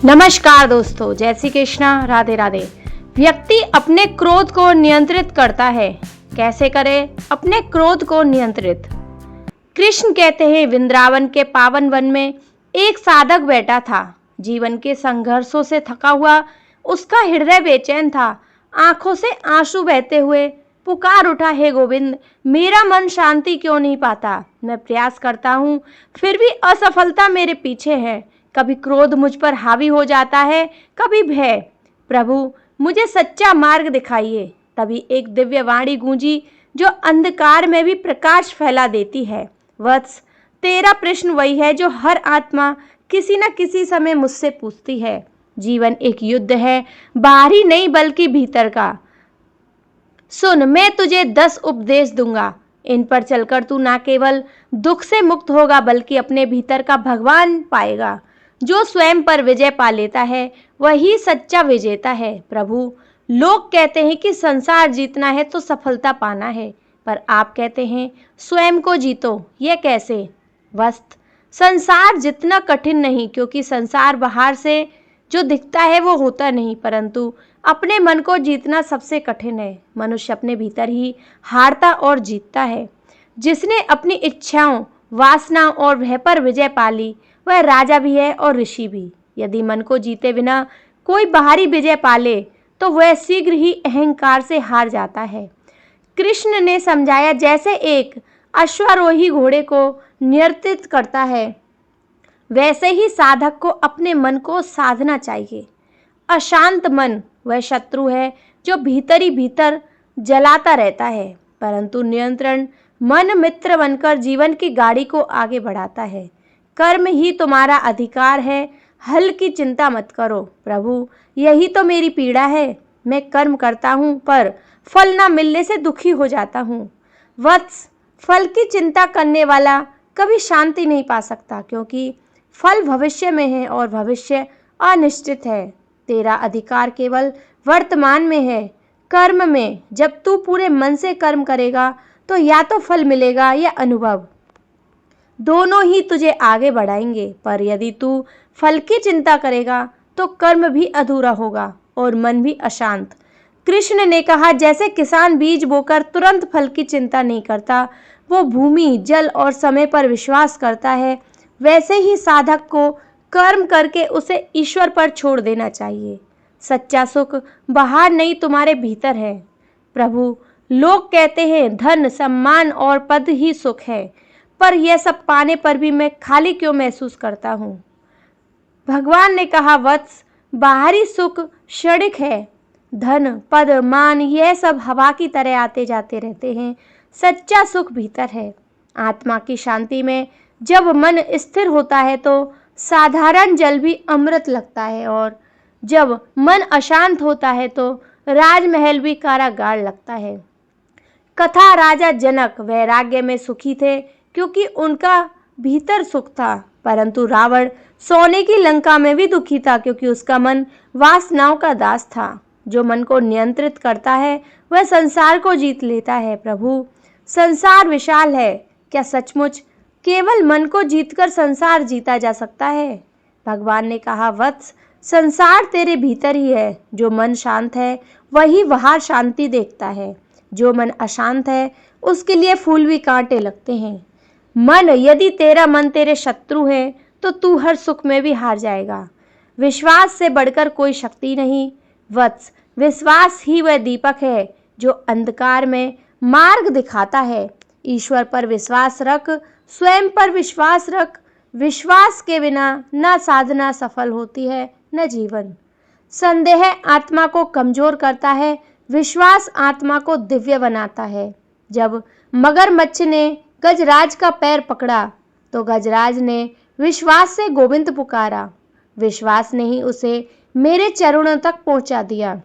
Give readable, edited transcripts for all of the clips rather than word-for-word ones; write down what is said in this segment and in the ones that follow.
नमस्कार दोस्तों, जय श्री कृष्णा, राधे राधे। व्यक्ति अपने क्रोध को नियंत्रित करता है। कैसे करे अपने क्रोध को नियंत्रित? कृष्ण कहते हैं, वृंदावन के पावन वन में एक साधक बैठा था। जीवन के संघर्षों से थका हुआ उसका हृदय बेचैन था। आंखों से आंसू बहते हुए पुकार उठा, हे गोविंद, मेरा मन शांति क्यों नहीं पाता? मैं प्रयास करता हूँ, फिर भी असफलता मेरे पीछे है। कभी क्रोध मुझ पर हावी हो जाता है, कभी भय। प्रभु, मुझे सच्चा मार्ग दिखाइए। तभी एक दिव्य वाणी गूंजी जो अंधकार में भी प्रकाश फैला देती है। वत्स, तेरा प्रश्न वही है जो हर आत्मा किसी न किसी समय मुझसे पूछती है। जीवन एक युद्ध है, बाहरी नहीं बल्कि भीतर का। सुन, मैं तुझे 10 उपदेश दूंगा। इन पर चलकर तू ना केवल दुख से मुक्त होगा बल्कि अपने भीतर का भगवान पाएगा। जो स्वयं पर विजय पा लेता है वही सच्चा विजेता है। प्रभु, लोग कहते हैं कि संसार जीतना है तो सफलता पाना है, पर आप कहते हैं स्वयं को जीतो। ये कैसे? वस्त, संसार जितना कठिन नहीं, क्योंकि संसार बाहर से जो दिखता है वो होता नहीं, परंतु अपने मन को जीतना सबसे कठिन है। मनुष्य अपने भीतर ही हारता और जीतता है। जिसने अपनी इच्छाओं, वासनाओं और भय पर विजय पा ली वह राजा भी है और ऋषि भी। यदि मन को जीते बिना कोई बाहरी विजय पाले तो वह शीघ्र ही अहंकार से हार जाता है। कृष्ण ने समझाया, जैसे एक अश्वारोही घोड़े को नियंत्रित करता है वैसे ही साधक को अपने मन को साधना चाहिए। अशांत मन वह शत्रु है जो भीतर ही भीतर जलाता रहता है, परंतु नियंत्रण मन मित्र बनकर जीवन की गाड़ी को आगे बढ़ाता है। कर्म ही तुम्हारा अधिकार है, हल की चिंता मत करो। प्रभु, यही तो मेरी पीड़ा है। मैं कर्म करता हूँ पर फल न मिलने से दुखी हो जाता हूँ। वत्स, फल की चिंता करने वाला कभी शांति नहीं पा सकता, क्योंकि फल भविष्य में है और भविष्य अनिश्चित है। तेरा अधिकार केवल वर्तमान में है। कर्म में जब तू पूरे मन से कर्म करेगा तो या तो फल मिलेगा या अनुभव, दोनों ही तुझे आगे बढ़ाएंगे। पर यदि तू फल की चिंता करेगा तो कर्म भी अधूरा होगा और मन भी अशांत। कृष्ण ने कहा, जैसे किसान बीज बोकर तुरंत फल की चिंता नहीं करता, वो भूमि, जल और समय पर विश्वास करता है, वैसे ही साधक को कर्म करके उसे ईश्वर पर छोड़ देना चाहिए। सच्चा सुख बाहर नहीं, तुम्हारे भीतर है। प्रभु, लोग कहते हैं धन, सम्मान और पद ही सुख है, पर यह सब पाने पर भी मैं खाली क्यों महसूस करता हूँ? भगवान ने कहा, वत्स, बाहरी सुख क्षणिक है। धन, पद, मान यह सब हवा की तरह आते जाते रहते हैं। सच्चा सुख भीतर है। आत्मा की शांति में जब मन स्थिर होता है तो साधारण जल भी अमृत लगता है, और जब मन अशांत होता है तो राजमहल भी कारागार लगता है। कथा राजा जनक वैराग्य में सुखी थे क्योंकि उनका भीतर सुख था, परंतु रावण सोने की लंका में भी दुखी था क्योंकि उसका मन वासनाओं का दास था। जो मन को नियंत्रित करता है वह संसार को जीत लेता है। प्रभु, संसार विशाल है, क्या सचमुच केवल मन को जीतकर संसार जीता जा सकता है? भगवान ने कहा, वत्स, संसार तेरे भीतर ही है। जो मन शांत है वही बाहर शांति देखता है। जो मन अशांत है उसके लिए फूल भी कांटे लगते हैं। मन, यदि तेरा मन तेरे शत्रु है तो तू हर सुख में भी हार जाएगा। विश्वास से बढ़कर कोई शक्ति नहीं। वत्स, विश्वास ही वह दीपक है जो अंधकार में मार्ग दिखाता है। ईश्वर पर विश्वास रख, स्वयं पर विश्वास रख। विश्वास के बिना न साधना सफल होती है न जीवन। संदेह आत्मा को कमजोर करता है, विश्वास आत्मा को दिव्य बनाता है। जब मगरमच्छ ने गजराज का पैर पकड़ा तो गजराज ने विश्वास से गोविंद पुकारा। विश्वास ने ही उसे मेरे चरणों तक पहुंचा दिया।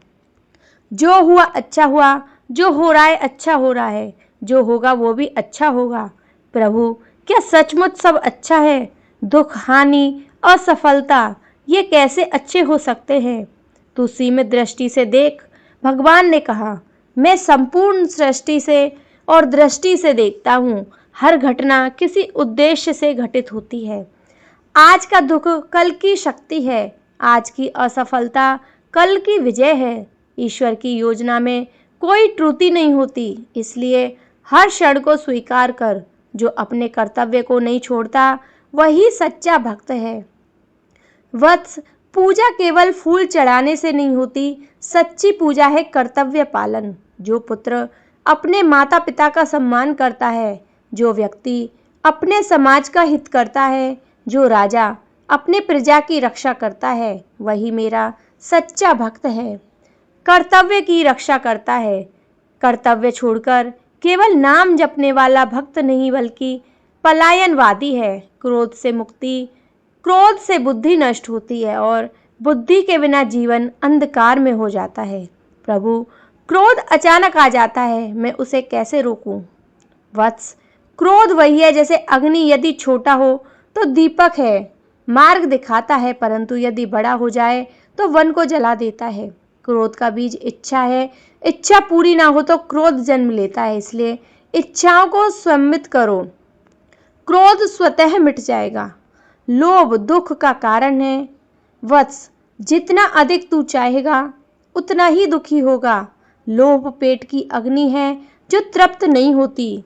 जो हुआ अच्छा हुआ, जो हो रहा है अच्छा हो रहा है, जो होगा वो भी अच्छा होगा। प्रभु, क्या सचमुच सब अच्छा है? दुख, हानि, असफलता ये कैसे अच्छे हो सकते हैं? तू सीमित दृष्टि से देख। भगवान ने कहा, मैं संपूर्ण सृष्टि से और दृष्टि से देखता हूँ। हर घटना किसी उद्देश्य से घटित होती है। आज का दुख कल की शक्ति है, आज की असफलता कल की विजय है। ईश्वर की योजना में कोई त्रुटि नहीं होती, इसलिए हर क्षण को स्वीकार कर। जो अपने कर्तव्य को नहीं छोड़ता वही सच्चा भक्त है। वत्स, पूजा केवल फूल चढ़ाने से नहीं होती, सच्ची पूजा है कर्तव्य पालन। जो पुत्र अपने माता पिता का सम्मान करता है, जो व्यक्ति अपने समाज का हित करता है, जो राजा अपने प्रजा की रक्षा करता है, वही मेरा सच्चा भक्त है। कर्तव्य की रक्षा करता है। कर्तव्य छोड़कर केवल नाम जपने वाला भक्त नहीं बल्कि पलायनवादी है। क्रोध से बुद्धि नष्ट होती है और बुद्धि के बिना जीवन अंधकार में हो जाता है। प्रभु, क्रोध अचानक आ जाता है, मैं उसे कैसे रोकूं? वत्स, क्रोध वही है जैसे अग्नि, यदि छोटा हो तो दीपक है, मार्ग दिखाता है, परंतु यदि बड़ा हो जाए तो वन को जला देता है। क्रोध का बीज इच्छा है, इच्छा पूरी ना हो तो क्रोध जन्म लेता है, इसलिए इच्छाओं को संयमित करो, क्रोध स्वतः मिट जाएगा। लोभ दुख का कारण है। वत्स, जितना अधिक तू चाहेगा उतना ही दुखी होगा। लोभ पेट की अग्नि है जो तृप्त नहीं होती।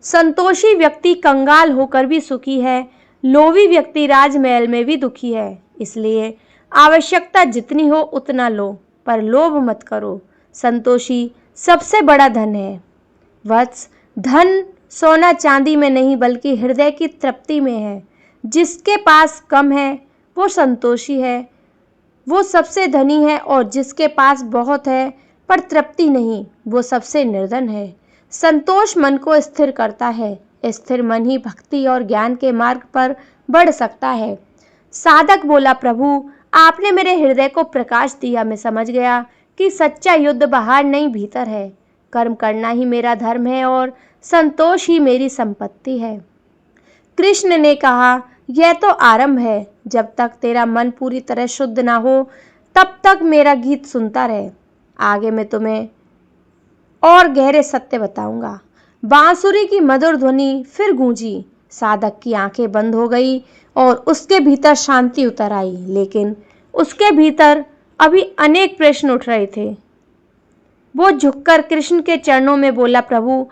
संतोषी व्यक्ति कंगाल होकर भी सुखी है, लोभी व्यक्ति राजमहल में भी दुखी है। इसलिए आवश्यकता जितनी हो उतना लो, पर लोभ मत करो। संतोषी सबसे बड़ा धन है। वत्स, धन सोना चांदी में नहीं बल्कि हृदय की तृप्ति में है। जिसके पास कम है वो संतोषी है, वो सबसे धनी है, और जिसके पास बहुत है पर तृप्ति नहीं, वो सबसे निर्धन है। संतोष मन को स्थिर करता है। स्थिर मन ही भक्ति और ज्ञान के मार्ग पर बढ़ सकता है। साधक बोला, प्रभु आपने मेरे हृदय को प्रकाश दिया। मैं समझ गया कि सच्चा युद्ध बाहर नहीं भीतर है। कर्म करना ही मेरा धर्म है और संतोष ही मेरी संपत्ति है। कृष्ण ने कहा, यह तो आरंभ है। जब तक तेरा मन पूरी तरह शुद्ध ना हो तब तक मेरा गीत सुनता रहे। आगे मैं तुम्हें और गहरे सत्य बताऊंगा। बांसुरी की मधुर ध्वनि फिर गूंजी। साधक की आंखें बंद हो गई और उसके भीतर शांति उतर आई, लेकिन उसके भीतर अभी अनेक प्रश्न उठ रहे थे। वो झुककर कृष्ण के चरणों में बोला, प्रभु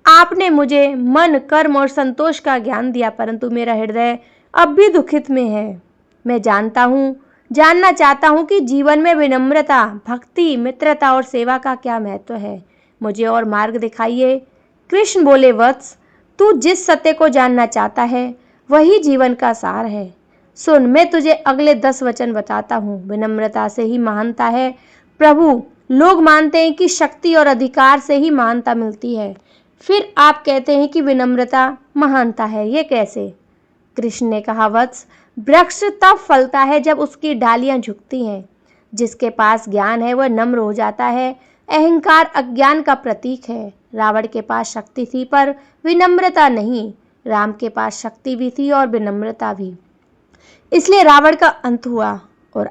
आपने मुझे मन, कर्म और संतोष का ज्ञान दिया, परंतु मेरा हृदय अब भी दुखित में है। मैं जानना चाहता हूँ कि जीवन में विनम्रता, भक्ति, मित्रता और सेवा का क्या महत्व है। मुझे और मार्ग दिखाइए। कृष्ण बोले, वत्स तू जिस सत्य को जानना चाहता है वही जीवन का सार है। सुन, मैं तुझे अगले 10 वचन बताता हूँ। विनम्रता से ही महानता है। प्रभु, लोग मानते हैं कि शक्ति और अधिकार से ही महानता मिलती है, फिर आप कहते हैं कि विनम्रता महानता है, ये कैसे? कृष्ण ने कहा, वत्स वृक्ष तब फलता है जब उसकी डालियां झुकती हैं। जिसके पास ज्ञान है वह नम्र हो जाता है। अहंकार अज्ञान का प्रतीक है। रावण के पास शक्ति थी पर विनम्रता नहीं। राम के पास शक्ति भी थी और विनम्रता भी, इसलिए रावण का अंत हुआ और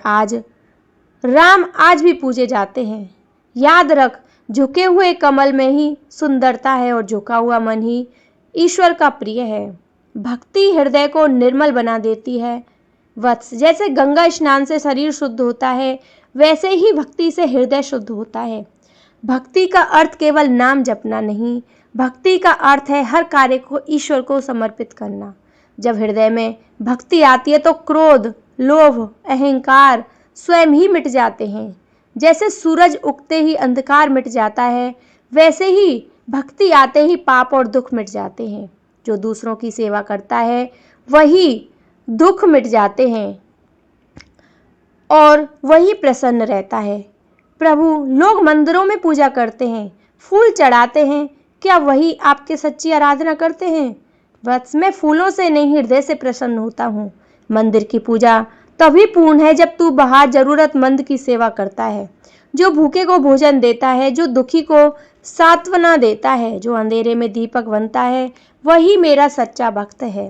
राम आज भी पूजे जाते हैं। याद रख, झुके हुए कमल में ही सुंदरता है और झुका हुआ मन ही ईश्वर का प्रिय है। भक्ति हृदय को निर्मल बना देती है। वत्स, जैसे गंगा स्नान से शरीर शुद्ध होता है, वैसे ही भक्ति से हृदय शुद्ध होता है। भक्ति का अर्थ केवल नाम जपना नहीं, भक्ति का अर्थ है हर कार्य को ईश्वर को समर्पित करना। जब हृदय में भक्ति आती है तो क्रोध, लोभ, अहंकार स्वयं ही मिट जाते हैं। जैसे सूरज उगते ही अंधकार मिट जाता है, वैसे ही भक्ति आते ही पाप और दुख मिट जाते हैं। जो दूसरों की सेवा करता है वही दुख मिट जाते हैं और वही प्रसन्न रहता है। प्रभु, लोग मंदिरों में पूजा करते हैं, फूल चढ़ाते हैं, क्या वही आपके सच्ची आराधना करते हैं? वत्स, मैं फूलों से नहीं हृदय से प्रसन्न होता हूँ। मंदिर की पूजा तभी पूर्ण है जब तू बाहर जरूरतमंद की सेवा करता है, जो भूखे को भोजन देता है, जो दुखी को सांत्वना देता है, जो अंधेरे में दीपक बनता है, वही मेरा सच्चा भक्त है।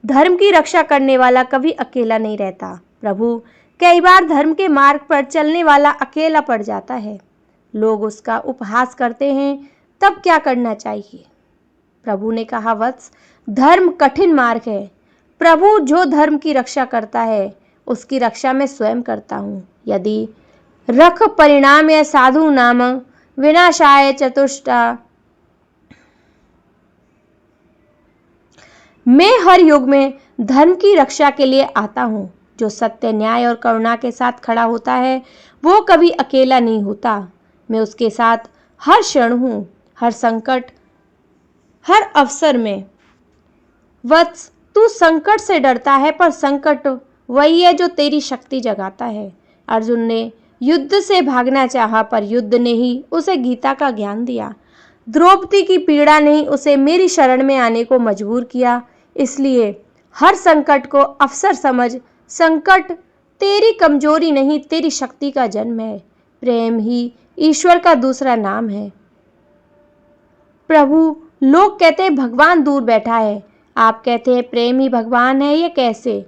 धर्म की रक्षा करने वाला कभी अकेला नहीं रहता। प्रभु, कई बार धर्म के मार्ग पर चलने वाला अकेला पड़ जाता है। लोग उसका उपहास करते हैं, तब क्या करना चाहिए? प्रभु ने कहा, वत्स धर्म कठिन मार्ग है। प्रभु जो धर्म की रक्षा करता है उसकी रक्षा मैं स्वयं करता हूँ। यदि रख परिणाम या साधु नाम विनाशाय चतुष्टा, मैं हर युग में धर्म की रक्षा के लिए आता हूँ। जो सत्य, न्याय और करुणा के साथ खड़ा होता है वो कभी अकेला नहीं होता। मैं उसके साथ हर क्षण हूँ, हर संकट, हर अवसर में। वत्स, तू संकट से डरता है पर संकट वही है जो तेरी शक्ति जगाता है। अर्जुन ने युद्ध से भागना चाहा पर युद्ध ने ही उसे गीता का ज्ञान दिया। द्रौपदी की पीड़ा ने ही उसे मेरी शरण में आने को मजबूर किया। इसलिए हर संकट को अवसर समझ। संकट तेरी कमजोरी नहीं, तेरी शक्ति का जन्म है। प्रेम ही ईश्वर का दूसरा नाम है। प्रभु, लोग कहते हैं भगवान दूर बैठा है, आप कहते हैं प्रेम ही भगवान है, ये कैसे?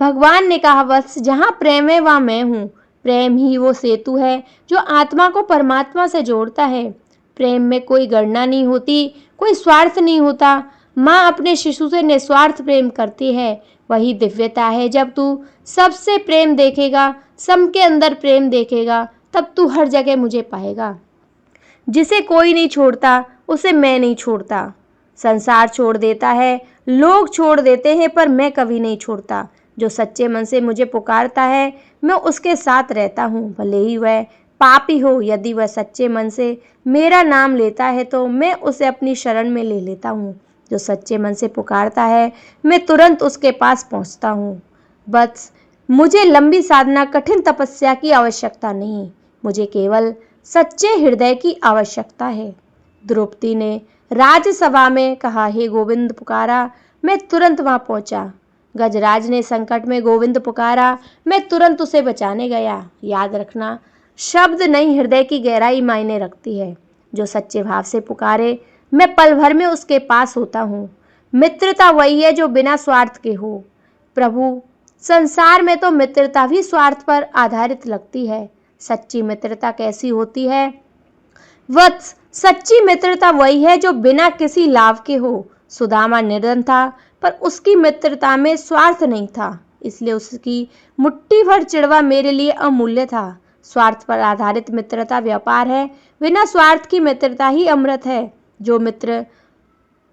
भगवान ने कहा, वत्स, जहाँ प्रेम है वहाँ मैं हूँ। प्रेम ही वो सेतु है जो आत्मा को परमात्मा से जोड़ता है। प्रेम में कोई गणना नहीं होती, कोई स्वार्थ नहीं होता। माँ अपने शिशु से निस्वार्थ प्रेम करती है, वही दिव्यता है। जब तू सबसे प्रेम देखेगा, सबके अंदर प्रेम देखेगा, तब तू हर जगह मुझे पाएगा। जिसे कोई नहीं छोड़ता उसे मैं नहीं छोड़ता। संसार छोड़ देता है, लोग छोड़ देते हैं, पर मैं कभी नहीं छोड़ता। जो सच्चे मन से मुझे पुकारता है मैं उसके साथ रहता हूँ, भले ही वह पापी हो। यदि वह सच्चे मन से मेरा नाम लेता है तो मैं उसे अपनी शरण में ले लेता हूँ। जो सच्चे मन से पुकारता है मैं तुरंत उसके पास पहुँचता हूँ। बस मुझे लंबी साधना, कठिन तपस्या की आवश्यकता नहीं, मुझे केवल सच्चे हृदय की आवश्यकता है। द्रौपदी ने राजसभा में कहा, हे गोविंद पुकारा, मैं तुरंत वहां पहुंचा। गजराज ने संकट में गोविंद पुकारा, मैं तुरंत उसे बचाने गया। याद रखना, शब्द नहीं, हृदय की गहराई मायने रखती है। जो सच्चे भाव से पुकारे मैं पल भर में उसके पास होता हूँ। मित्रता वही है जो बिना स्वार्थ के हो। प्रभु, संसार में तो मित्रता भी स्वार्थ पर आधारित लगती है। सच्ची मित्रता कैसी होती है? वत्स, सच्ची मित्रता वही है जो बिना किसी लाभ के हो। सुदामा निर्धन था पर उसकी मित्रता में स्वार्थ नहीं था, इसलिए उसकी मुट्ठी भर चिड़वा मेरे लिए अमूल्य था। स्वार्थ पर आधारित मित्रता व्यापार है, बिना स्वार्थ की मित्रता ही अमृत है। जो मित्र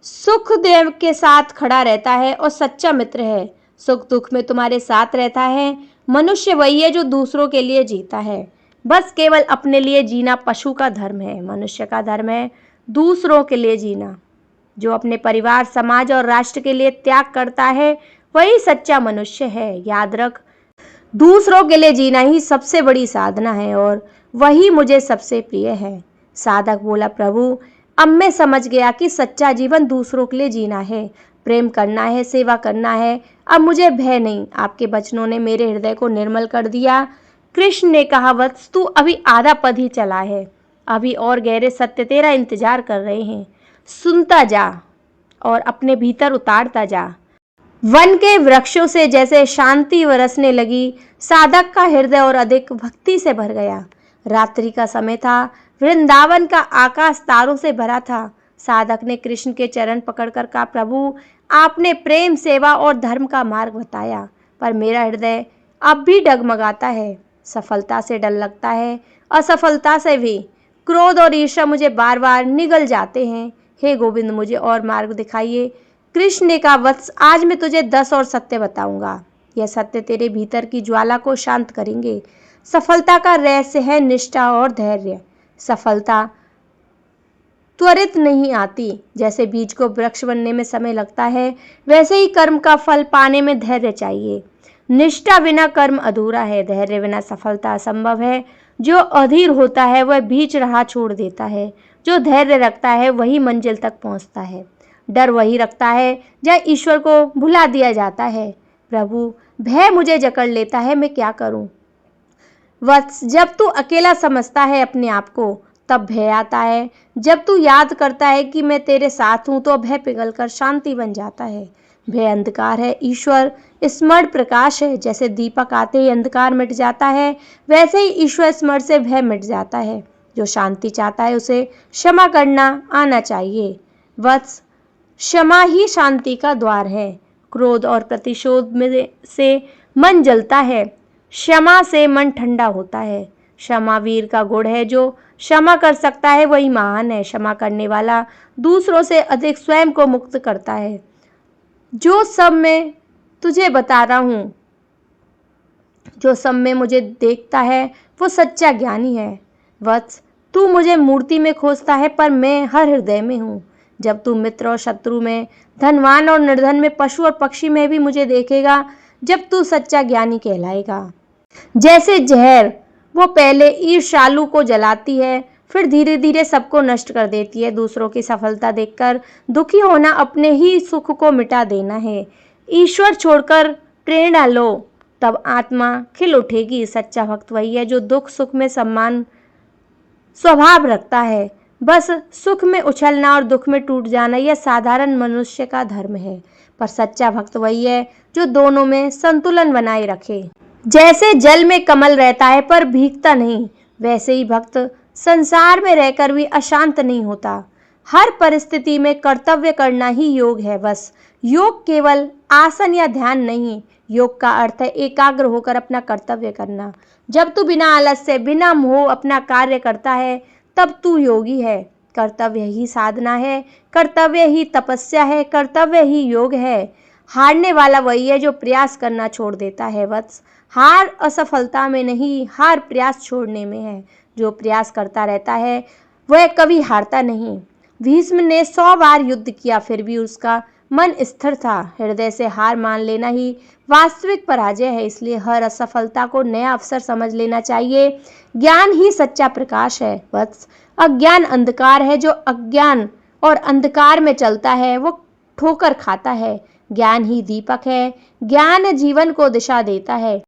सुख देव के साथ खड़ा रहता है और सच्चा मित्र है, सुख दुख में तुम्हारे साथ रहता है। मनुष्य वही है जो दूसरों के लिए जीता है। बस केवल अपने लिए जीना पशु का धर्म है, मनुष्य का धर्म है दूसरों के लिए जीना। जो अपने परिवार, समाज और राष्ट्र के लिए त्याग करता है वही सच्चा मनुष्य है। याद रख, दूसरों के लिए जीना ही सबसे बड़ी साधना है और वही मुझे सबसे प्रिय है। साधक बोला, प्रभु, अब मैं समझ गया कि सच्चा जीवन दूसरों के लिए जीना है, प्रेम करना है, सेवा करना है। अब मुझे भय नहीं। आपके वचनों ने मेरे हृदय को निर्मल कर दिया। कृष्ण ने कहा, वत्स, तू अभी आधा पद ही चला है, अभी और गहरे सत्य तेरा इंतजार कर रहे हैं। सुनता जा और अपने भीतर उतारता जा। वन के वृक्षों से जैसे शांति बरसने लगी, साधक का हृदय और अधिक भक्ति से भर गया। रात्रि का समय था, वृंदावन का आकाश तारों से भरा था। साधक ने कृष्ण के चरण पकड़कर कहा, प्रभु, आपने प्रेम, सेवा और धर्म का मार्ग बताया, पर मेरा हृदय अब भी डगमगाता है। सफलता से डर लगता है, असफलता से भी। क्रोध और ईर्ष्या मुझे बार बार निगल जाते हैं। हे गोविंद, मुझे और मार्ग दिखाइए। कृष्ण ने कहा, वत्स, आज मैं तुझे 10 और सत्य बताऊंगा। यह सत्य तेरे भीतर की ज्वाला को शांत करेंगे। सफलता का रहस्य है निष्ठा और धैर्य। सफलता त्वरित नहीं आती। जैसे बीज को वृक्ष बनने में समय लगता है, वैसे ही कर्म का फल पाने में धैर्य चाहिए। निष्ठा बिना कर्म अधूरा है, धैर्य बिना सफलता असंभव है। जो अधीर होता है वह बीच राह छोड़ देता है, जो धैर्य रखता है वही मंजिल तक पहुंचता है। डर वही रखता है जहाँ ईश्वर को भुला दिया जाता है। प्रभु, भय मुझे जकड़ लेता है, मैं क्या करूं? वत्स, जब तू अकेला समझता है अपने आप को तब भय आता है। जब तू याद करता है कि मैं तेरे साथ हूं तो भय पिघलकर शांति बन जाता है। भय अंधकार है, ईश्वर स्मरण प्रकाश है। जैसे दीपक आते ही अंधकार मिट जाता है, वैसे ही ईश्वर स्मरण से भय मिट जाता है। जो शांति चाहता है उसे क्षमा करना आना चाहिए। वत्स, क्षमा ही शांति का द्वार है। क्रोध और प्रतिशोध में से मन जलता है, क्षमा से मन ठंडा होता है। क्षमा वीर का गुण है, जो क्षमा कर सकता है वही महान है। क्षमा करने वाला दूसरों से अधिक स्वयं को मुक्त करता है। जो सब मैं तुझे बता रहा हूँ, जो सब में मुझे देखता है वो सच्चा ज्ञानी है। वत्स, तू मुझे मूर्ति में खोजता है, पर मैं हर हृदय में हूँ। जब तू मित्र और शत्रु में, धनवान और निर्धन में, पशु और पक्षी में भी मुझे देखेगा, जब तू सच्चा ज्ञानी कहलाएगा। जैसे जहर वो पहले ईर्ष्यालु को जलाती है, फिर धीरे धीरे सबको नष्ट कर देती है। दूसरों की सफलता देखकर दुखी होना अपने ही सुख को मिटा देना है। ईश्वर छोड़कर प्रेरणा लो, तब आत्मा खिल उठेगी। सच्चा भक्त वही है जो दुख सुख में सम्मान स्वभाव रखता है। बस सुख में उछलना और दुख में टूट जाना यह साधारण मनुष्य का धर्म है, पर सच्चा भक्त वही है जो दोनों में संतुलन बनाए रखे। जैसे जल में कमल रहता है पर भीगता नहीं, वैसे ही भक्त संसार में रहकर भी अशांत नहीं होता। हर परिस्थिति में कर्तव्य करना ही योग है। बस योग केवल आसन या ध्यान नहीं, योग का अर्थ है एकाग्र होकर अपना कर्तव्य करना। जब तू बिना आलस से, बिना मोह अपना कार्य करता है, तब तू योगी है। कर्तव्य ही साधना है, कर्तव्य ही तपस्या है, कर्तव्य ही योग है। हारने वाला वही है जो प्रयास करना छोड़ देता है। वत्स, हार असफलता में नहीं, हार प्रयास छोड़ने में है। जो प्रयास करता रहता है वह कभी हारता नहीं। भीष्म ने 100 बार युद्ध किया, फिर भी उसका मन स्थिर था। हृदय से हार मान लेना ही वास्तविक पराजय है। इसलिए हर असफलता को नया अवसर समझ लेना चाहिए। ज्ञान ही सच्चा प्रकाश है। वत्स, अज्ञान अंधकार है। जो अज्ञान और अंधकार में चलता है वो ठोकर खाता है। ज्ञान ही दीपक है। ज्ञान जीवन को दिशा देता है।